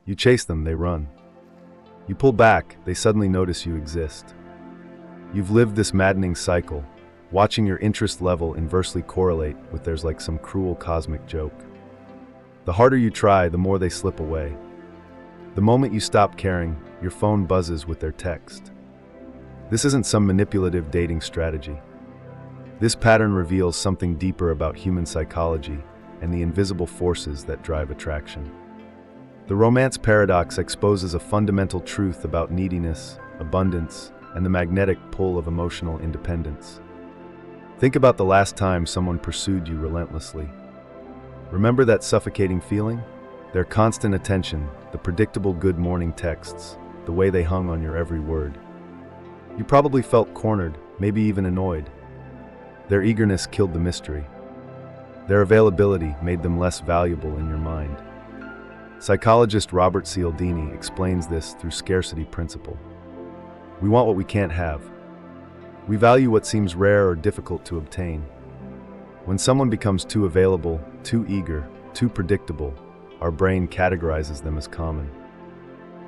You chase them, they run. You pull back, they suddenly notice you exist. You've lived this maddening cycle, watching your interest level inversely correlate with theirs like some cruel cosmic joke. The harder you try, the more they slip away. The moment you stop caring, your phone buzzes with their text. This isn't some manipulative dating strategy. This pattern reveals something deeper about human psychology and the invisible forces that drive attraction. The romance paradox exposes a fundamental truth about neediness, abundance, and the magnetic pull of emotional independence. Think about the last time someone pursued you relentlessly. Remember that suffocating feeling? Their constant attention, the predictable good morning texts, the way they hung on your every word. You probably felt cornered, maybe even annoyed. Their eagerness killed the mystery. Their availability made them less valuable in your mind. Psychologist Robert Cialdini explains this through scarcity principle. We want what we can't have. We value what seems rare or difficult to obtain. When someone becomes too available, too eager, too predictable, our brain categorizes them as common.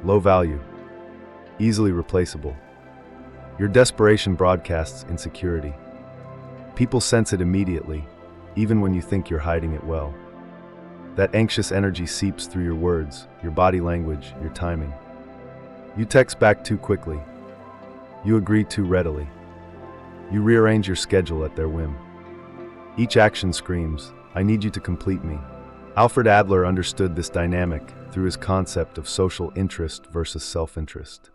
Low value. Easily replaceable. Your desperation broadcasts insecurity. People sense it immediately, even when you think you're hiding it well. That anxious energy seeps through your words, your body language, your timing. You text back too quickly. You agree too readily. You rearrange your schedule at their whim. Each action screams, "I need you to complete me." Alfred Adler understood this dynamic through his concept of social interest versus self-interest.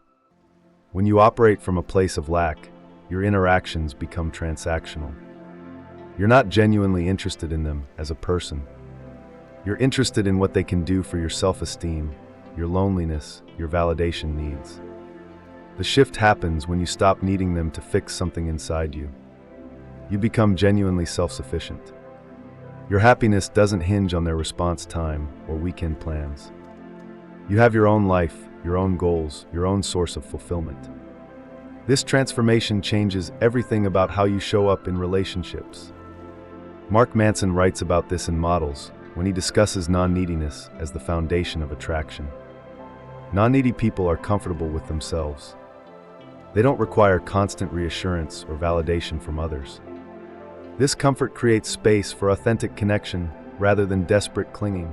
When you operate from a place of lack, your interactions become transactional. You're not genuinely interested in them as a person. You're interested in what they can do for your self-esteem, your loneliness, your validation needs. The shift happens when you stop needing them to fix something inside you. You become genuinely self-sufficient. Your happiness doesn't hinge on their response time or weekend plans. You have your own life, your own goals, your own source of fulfillment. This transformation changes everything about how you show up in relationships. Mark Manson writes about this in Models when he discusses non-neediness as the foundation of attraction. Non-needy people are comfortable with themselves. They don't require constant reassurance or validation from others. This comfort creates space for authentic connection rather than desperate clinging.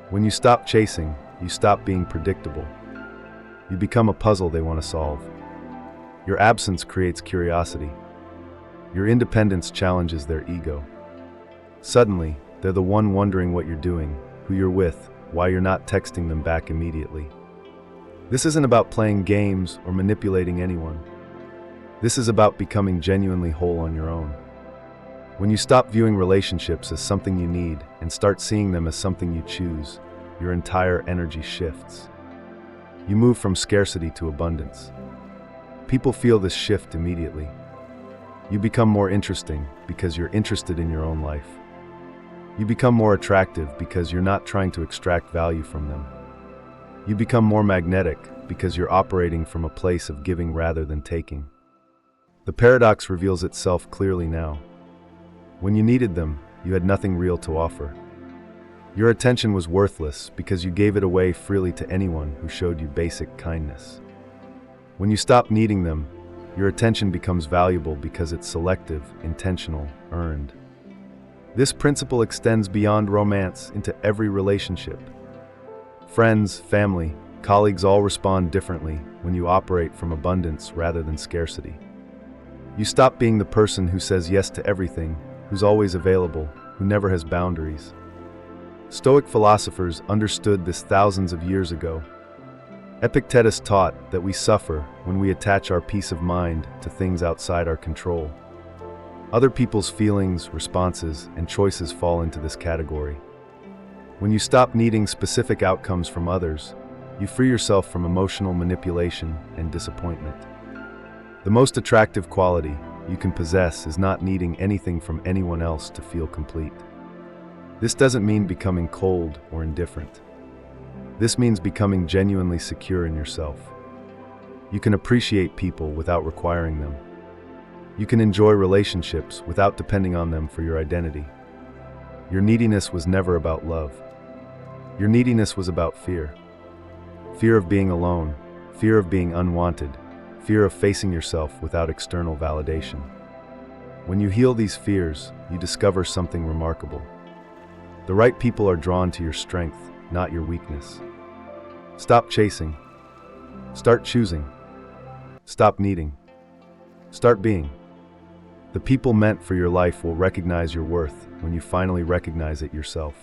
When you stop chasing, you stop being predictable. You become a puzzle they want to solve. Your absence creates curiosity. Your independence challenges their ego. Suddenly, they're the one wondering what you're doing, who you're with, why you're not texting them back immediately. This isn't about playing games or manipulating anyone. This is about becoming genuinely whole on your own. When you stop viewing relationships as something you need and start seeing them as something you choose, your entire energy shifts. You move from scarcity to abundance. People feel this shift immediately. You become more interesting because you're interested in your own life. You become more attractive because you're not trying to extract value from them. You become more magnetic because you're operating from a place of giving rather than taking. The paradox reveals itself clearly now. When you needed them, you had nothing real to offer. Your attention was worthless because you gave it away freely to anyone who showed you basic kindness. When you stop needing them, your attention becomes valuable because it's selective, intentional, earned. This principle extends beyond romance into every relationship. Friends, family, colleagues all respond differently when you operate from abundance rather than scarcity. You stop being the person who says yes to everything, who's always available, who never has boundaries. Stoic philosophers understood this thousands of years ago. Epictetus taught that we suffer when we attach our peace of mind to things outside our control. Other people's feelings, responses, and choices fall into this category. When you stop needing specific outcomes from others, you free yourself from emotional manipulation and disappointment. The most attractive quality you can possess is not needing anything from anyone else to feel complete. This doesn't mean becoming cold or indifferent. This means becoming genuinely secure in yourself. You can appreciate people without requiring them. You can enjoy relationships without depending on them for your identity. Your neediness was never about love. Your neediness was about fear. Fear of being alone, fear of being unwanted, fear of facing yourself without external validation. When you heal these fears, you discover something remarkable. The right people are drawn to your strength, not your weakness. Stop chasing. Start choosing. Stop needing. Start being. The people meant for your life will recognize your worth when you finally recognize it yourself.